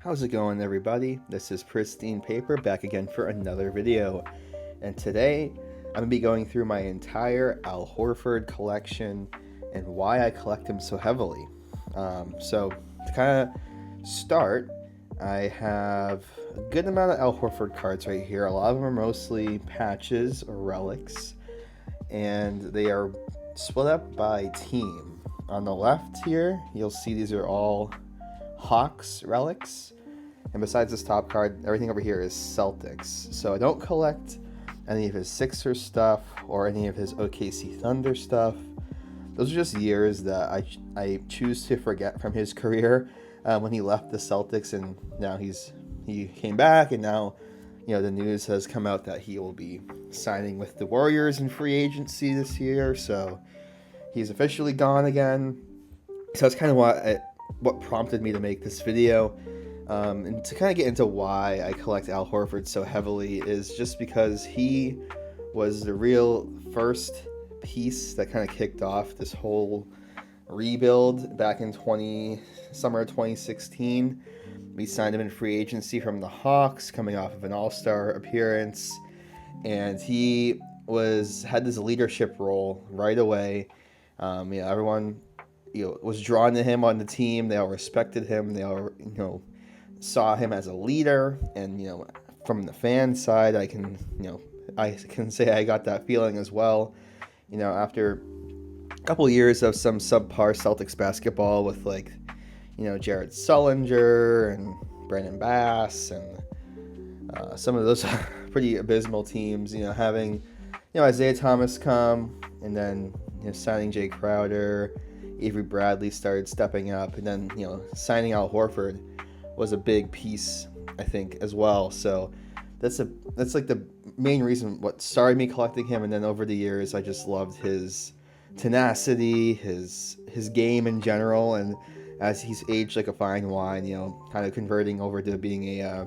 How's it going, everybody? This is Pristine Paper back again for another video. And today I'm going to be going through my entire Al Horford collection and why I collect him so heavily. So to kind of start, I have a good amount of Al Horford cards right here. A lot of them are mostly patches or relics, and they are split up by team. On the left here, you'll see these are all Hawks relics. And besides this top card, everything over here is Celtics. So I don't collect any of his Sixers stuff or any of his OKC Thunder stuff. Those are just years that I choose to forget from his career when he left the Celtics, and now he came back, and now the news has come out that he will be signing with the Warriors in free agency this year. So he's officially gone again. So that's kind of what prompted me to make this video. And to kind of get into why I collect Al Horford so heavily is just because he was the real first piece that kind of kicked off this whole rebuild back in summer of 2016. We signed him in free agency from the Hawks, coming off of an All-Star appearance, and he had this leadership role right away. Everyone was drawn to him on the team. They all respected him. They all saw him as a leader, and from the fan side, I can say I got that feeling as well. After a couple years of some subpar Celtics basketball with Jared Sullinger and Brandon Bass and some of those pretty abysmal teams, having Isaiah Thomas come, and then signing Jay Crowder, Avery Bradley started stepping up, and then signing Al Horford was a big piece, I think, as well. So that's like the main reason what started me collecting him. And then over the years, I just loved his tenacity, his game in general, and as he's aged like a fine wine, kind of converting over to being a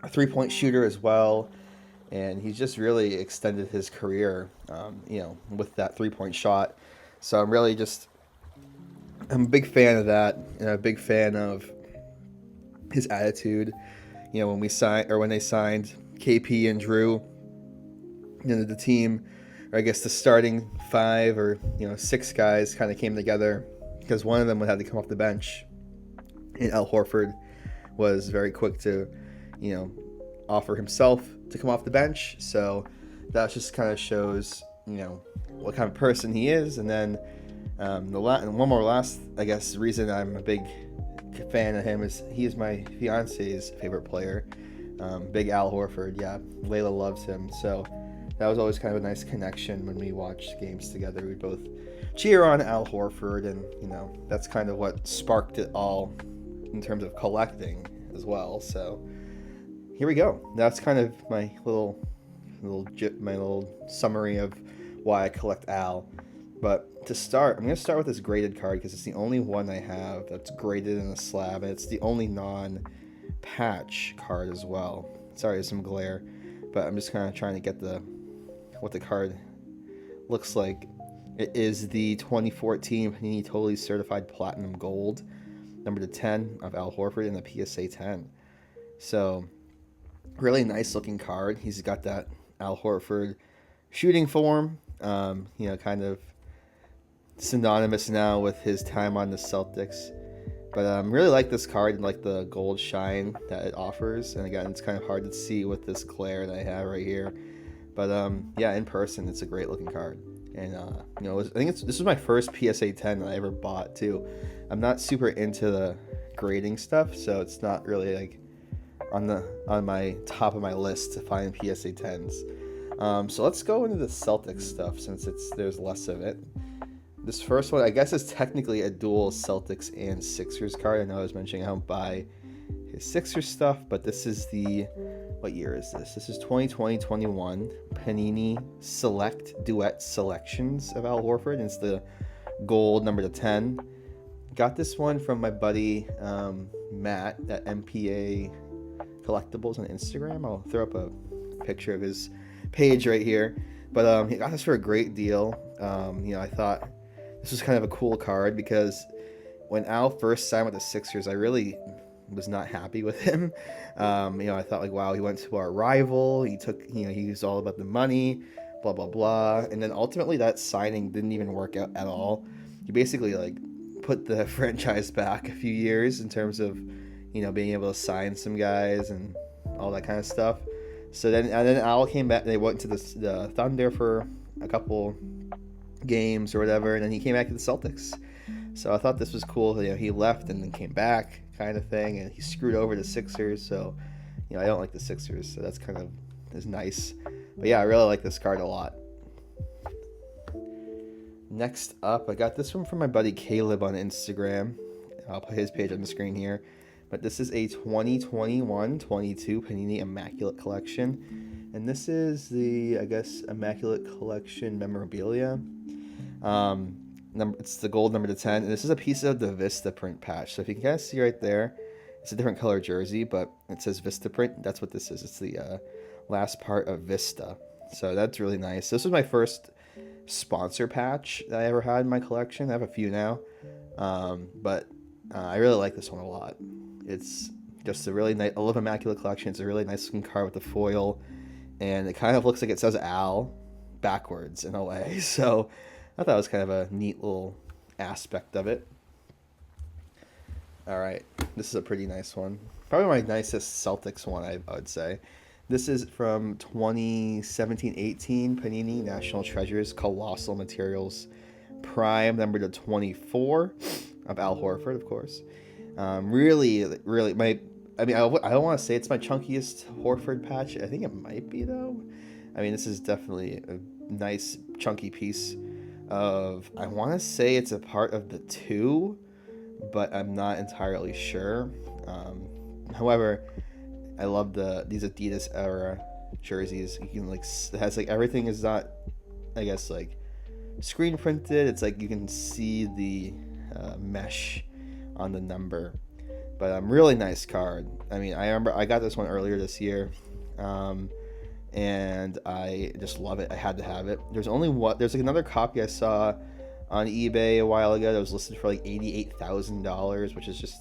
3-point shooter as well. And he's just really extended his career, with that 3-point shot. So I'm a big fan of that, and a big fan of his attitude. When they signed KP and Drew, the team, or I guess the starting 5 or 6 guys kind of came together because one of them would have to come off the bench, and Al Horford was very quick to offer himself to come off the bench. So that just kind of shows what kind of person he is. And then one more last, I guess, reason I'm a big fan of him is he is my fiance's favorite player. Big Al Horford. Yeah, Layla loves him. So that was always kind of a nice connection when we watched games together. We both cheer on Al Horford, and that's kind of what sparked it all in terms of collecting as well. So here we go. That's kind of my little summary of why I collect Al. But to start, I'm going to start with this graded card because it's the only one I have that's graded in a slab, and it's the only non-patch card as well. Sorry, there's some glare, but I'm just kind of trying to get what the card looks like. It is the 2014 Panini Totally Certified Platinum Gold, number 10 of Al Horford in the PSA 10. So, really nice looking card. He's got that Al Horford shooting form, kind of synonymous now with his time on the Celtics. But really like this card and like the gold shine that it offers. And again, it's kind of hard to see with this glare that I have right here. But in person, it's a great looking card. And I think this was my first PSA 10 that I ever bought too. I'm not super into the grading stuff, so it's not really like on my top of my list to find PSA 10s. So let's go into the Celtics stuff since there's less of it. This first one, I guess, is technically a dual Celtics and Sixers card. I know I was mentioning I don't buy his Sixers stuff, but this is what year is this? This is 2020-21 Panini Select Duet Selections of Al Horford, and it's the gold number 10. Got this one from my buddy Matt at MPA Collectibles on Instagram. I'll throw up a picture of his page right here. But he got this for a great deal. I thought this was kind of a cool card because when Al first signed with the Sixers, I really was not happy with him. I thought like, wow, he went to our rival. He took, he was all about the money, blah blah blah. And then ultimately that signing didn't even work out at all. He basically like put the franchise back a few years in terms of, being able to sign some guys and all that kind of stuff. So then Al came back. They went to the Thunder for a couple games or whatever, and then he came back to the Celtics. So I thought this was cool. He left and then came back, kind of thing, and he screwed over the Sixers. So, I don't like the Sixers, so that's kind of is nice. But yeah, I really like this card a lot. Next up, I got this one from my buddy Caleb on Instagram. I'll put his page on the screen here. But this is a 2021-22 Panini Immaculate Collection. And this is the, Immaculate Collection memorabilia. It's the gold number to 10. And this is a piece of the Vista print patch. So if you can kind of see right there, it's a different color jersey, but it says Vista print. That's what this is. It's the last part of Vista. So that's really nice. This was my first sponsor patch that I ever had in my collection. I have a few now. But I really like this one a lot. It's just a really nice, I love Immaculate Collection. It's a really nice looking card with the foil, and it kind of looks like it says Al backwards in a way. So I thought it was kind of a neat little aspect of it. All right, this is a pretty nice one. Probably my nicest Celtics one, I would say. This is from 2017-18 Panini National Treasures Colossal Materials Prime number to 24 of Al Horford, of course. Really, I don't want to say it's my chunkiest Horford patch. I think it might be, though. I mean, this is definitely a nice chunky piece of, I want to say it's a part of the 2, but I'm not entirely sure. However, I love these Adidas era jerseys. You can it has everything is not, screen printed. It's you can see the mesh on the number, but really nice card. I mean, I remember I got this one earlier this year, and I just love it. I had to have it. There's another copy I saw on eBay a while ago that was listed for $88,000, which is just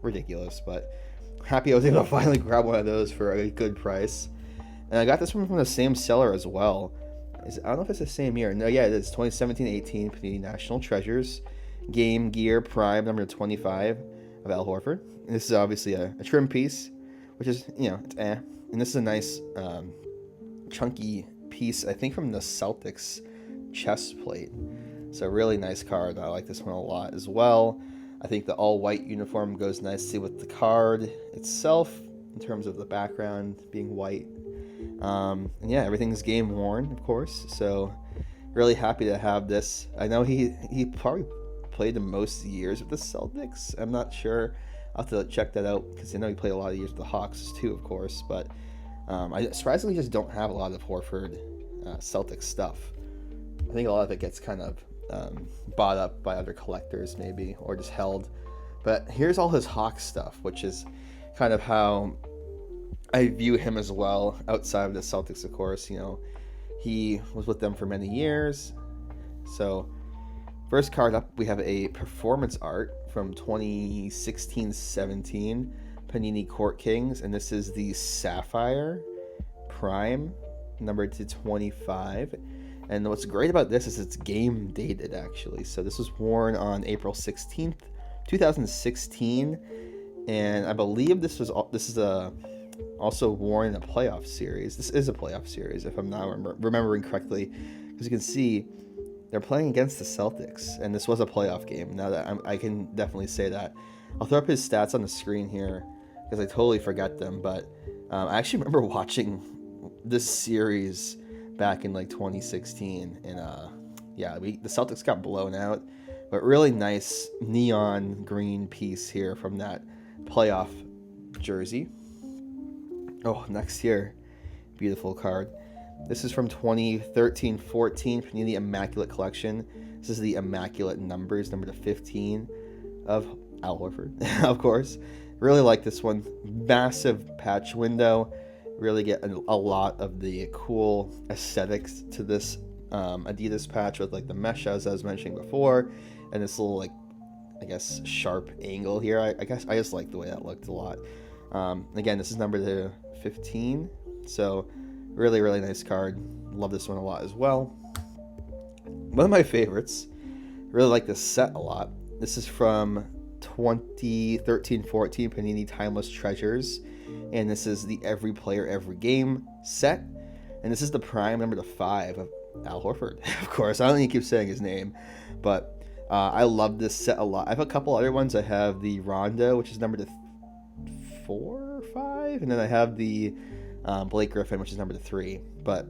ridiculous, but happy I was able to finally grab one of those for a good price. And I got this one from the same seller as well. I don't know if it's the same year. No, yeah, it is. 2017-18 Panini National Treasures Game Gear Prime number 25 of Al Horford. And this is obviously a trim piece, which is, it's eh. And this is a nice chunky piece, I think, from the Celtics chest plate. So really nice card. I like this one a lot as well. I think the all-white uniform goes nicely with the card itself in terms of the background being white. And yeah, everything's game worn, of course. So really happy to have this. I know he probably played the most years with the Celtics. I'm not sure. I'll have to check that out because I know he played a lot of years with the Hawks too, of course. But I surprisingly just don't have a lot of Horford Celtics stuff. I think a lot of it gets kind of bought up by other collectors maybe, or just held. But here's all his Hawks stuff, which is kind of how I view him as well outside of the Celtics, of course. He was with them for many years. So first card up, we have a performance art from 2016-17 Panini Court Kings, and this is the Sapphire Prime numbered to 25. And what's great about this is it's game dated, actually. So this was worn on April 16th, 2016, and I believe this is also worn in a playoff series. This is a playoff series, if I'm not remembering correctly, because you can see they're playing against the Celtics, and this was a playoff game. Now that I can definitely say that. I'll throw up his stats on the screen here because I totally forget them, but I actually remember watching this series back in 2016, and the Celtics got blown out, but really nice neon green piece here from that playoff jersey. Oh, next here, beautiful card. This is from 2013-14 Panini Immaculate Collection. This is the Immaculate numbers, number to 15 of Al Horford, of course. Really like this one. Massive patch window. Really get a lot of the cool aesthetics to this Adidas patch with the mesh, as I was mentioning before, and this little I guess, sharp angle here. I guess I just like the way that looked a lot. Again, this is number to 15, so really, really nice card. Love this one a lot as well. One of my favorites. Really like this set a lot. This is from 2013-14 Panini Timeless Treasures, and this is the Every Player Every Game set, and this is the prime number to 5 of Al Horford. Of course, I don't need to keep saying his name, but I love this set a lot. I have a couple other ones. I have the Rondo, which is number to 4 or 5, and then I have the Blake Griffin, which is number to 3. But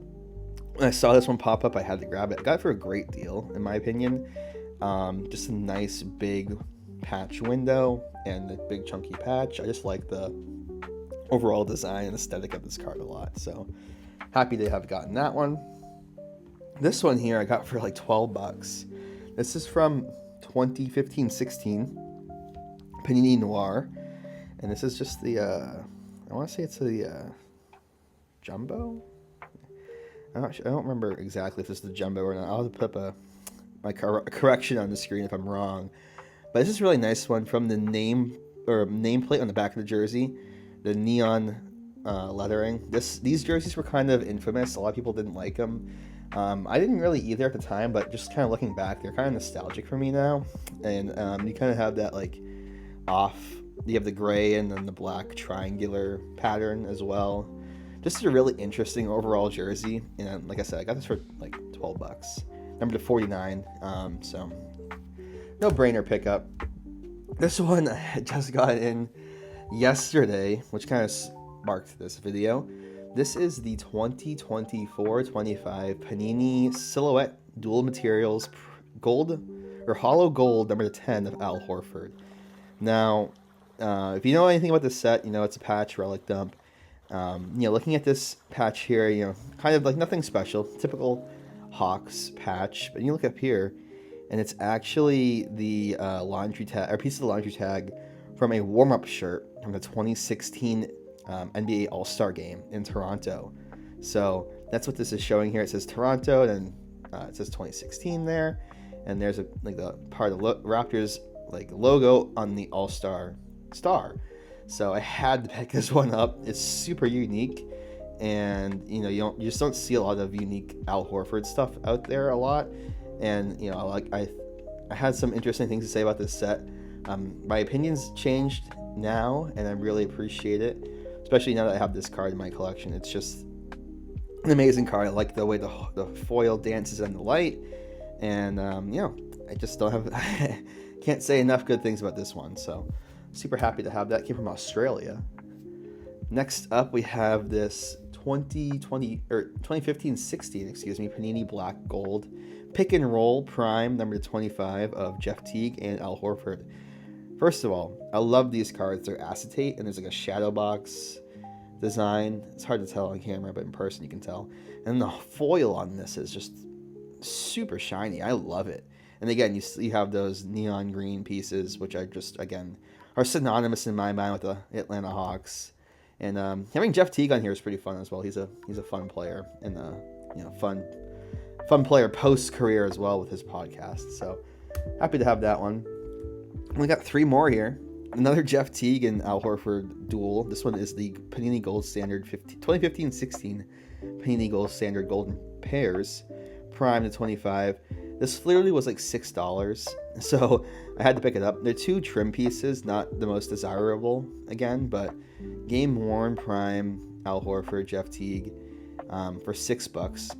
when I saw this one pop up, I had to grab it. I got it for a great deal, in my opinion. Just a nice big patch window and the big chunky patch. I just like the overall design and aesthetic of this card a lot. So happy to have gotten that one. This one here I got for like $12. This is from 2015-16 Panini Noir. And this is just the, I want to say it's the Jumbo? I don't remember exactly if this is the Jumbo or not. I'll have to put up my correction on the screen if I'm wrong. But this is a really nice one from the nameplate on the back of the jersey. The neon lettering. These jerseys were kind of infamous. A lot of people didn't like them. I didn't really either at the time, but just kind of looking back, they're kind of nostalgic for me now. And you kind of have that like you have the gray and then the black triangular pattern as well. Just a really interesting overall jersey. And like I said, I got this for like $12. Number to 49. So no brainer pickup. This one I just got in yesterday, which kind of sparked this video. This is the 2024-25 Panini Silhouette Dual Materials Gold or Hollow Gold number 10 of Al Horford. Now, if you know anything about this set, you know it's a patch relic dump. Looking at this patch here, kind of like nothing special, typical Hawks patch. But you look up here, and it's actually the laundry tag, or piece of the laundry tag from a warm-up shirt from the 2016 NBA All-Star Game in Toronto. So that's what this is showing here. It says Toronto, and it says 2016 there, and there's the part of the Raptors logo on the All-Star star. So I had to pick this one up. It's super unique, and you just don't see a lot of unique Al Horford stuff out there a lot. And I had some interesting things to say about this set. My opinions changed now, and I really appreciate it, especially now that I have this card in my collection. It's just an amazing card. I like the way the foil dances in the light, and I just don't have can't say enough good things about this one. So super happy to have that. Came from Australia. Next up, we have this 2015-16, Panini Black Gold Pick and Roll Prime number 25 of Jeff Teague and Al Horford. First of all, I love these cards. They're acetate, and there's like a shadow box design. It's hard to tell on camera, but in person you can tell. And the foil on this is just super shiny. I love it. And again, you have those neon green pieces, which are synonymous in my mind with the Atlanta Hawks. And having Jeff Teague on here is pretty fun as well. He's a fun player, and fun player post career as well with his podcast. So happy to have that one. We got 3 more here. Another Jeff Teague and Al Horford duel. This one is the Panini Gold Standard 2015-16 Panini Gold Standard Golden Pairs Prime to 25. This literally was like $6, so I had to pick it up. They're 2 trim pieces, not the most desirable again, but game worn Prime Al Horford, Jeff Teague for $6.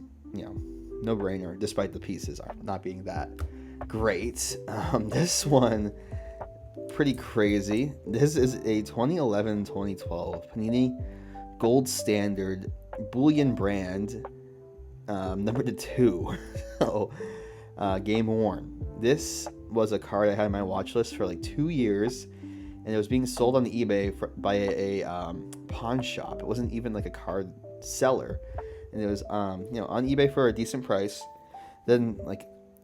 No brainer, despite the pieces not being that great. This one, pretty crazy. This is a 2011-2012 Panini Gold Standard Bullion Brand number 2. So, game worn. This was a card I had on my watch list for like 2 years, and it was being sold on eBay by a pawn shop. It wasn't even like a card seller, and it was on eBay for a decent price. Then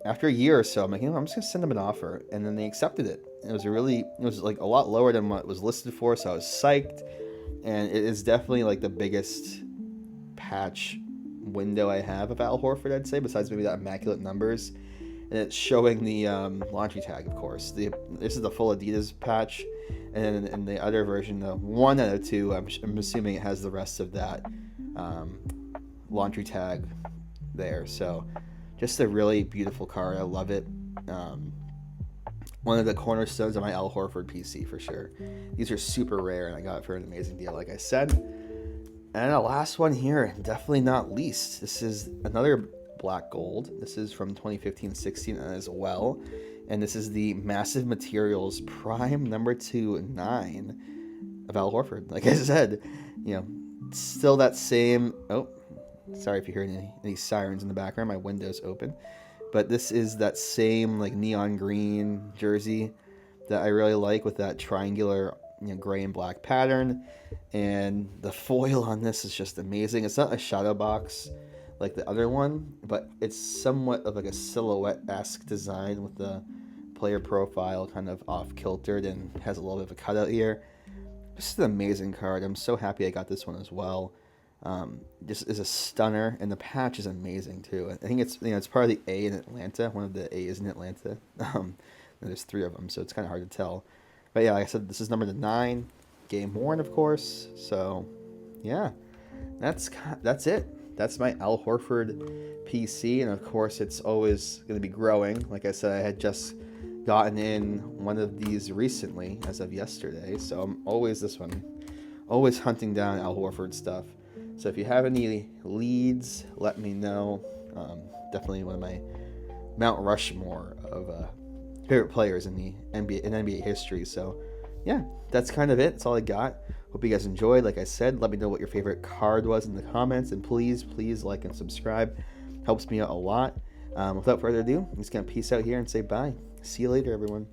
after a year or so, I'm like, I'm just gonna send them an offer, and then they accepted it. And it was like a lot lower than what it was listed for, so I was psyched. And it is definitely like the biggest patch window I have of Al Horford, I'd say, besides maybe that immaculate numbers. and it's showing the laundry tag, of course. This is the full Adidas patch, and in the other version, the 1 out of 2, I'm assuming it has the rest of that laundry tag there. So just a really beautiful card. I love it. One of the cornerstones of my Al Horford PC for sure. These are super rare, and I got it for an amazing deal, like I said. And the last one here, definitely not least. This is another black gold. This is from 2015-16 as well. And this is the Massive Materials Prime number 2/9 of Al Horford. Like I said, still that same... Oh, sorry if you hear any sirens in the background. My window's open. But this is that same like neon green jersey that I really like with that triangular gray and black pattern. And the foil on this is just amazing. It's not a shadow box like the other one, but it's somewhat of like a silhouette-esque design with the player profile kind of off-kiltered and has a little bit of a cutout here. Just an amazing card. I'm so happy I got this one as well. Just is a stunner, and the patch is amazing too. I think it's it's part of the A in Atlanta. One of the A's in Atlanta. There's 3 of them, so it's kind of hard to tell. But yeah, like I said, this is number 9, game worn, of course. So yeah, that's it. That's my Al Horford PC, and of course, it's always going to be growing. Like I said, I had just gotten in one of these recently, as of yesterday. So I'm always always hunting down Al Horford stuff. So if you have any leads, let me know. Definitely one of my Mount Rushmore of favorite players in the NBA history. So yeah, that's kind of it. That's all I got. Hope you guys enjoyed. Like I said, let me know what your favorite card was in the comments, and please like and subscribe. Helps me out a lot. Without further ado, I'm just gonna peace out here and say bye. See you later, everyone.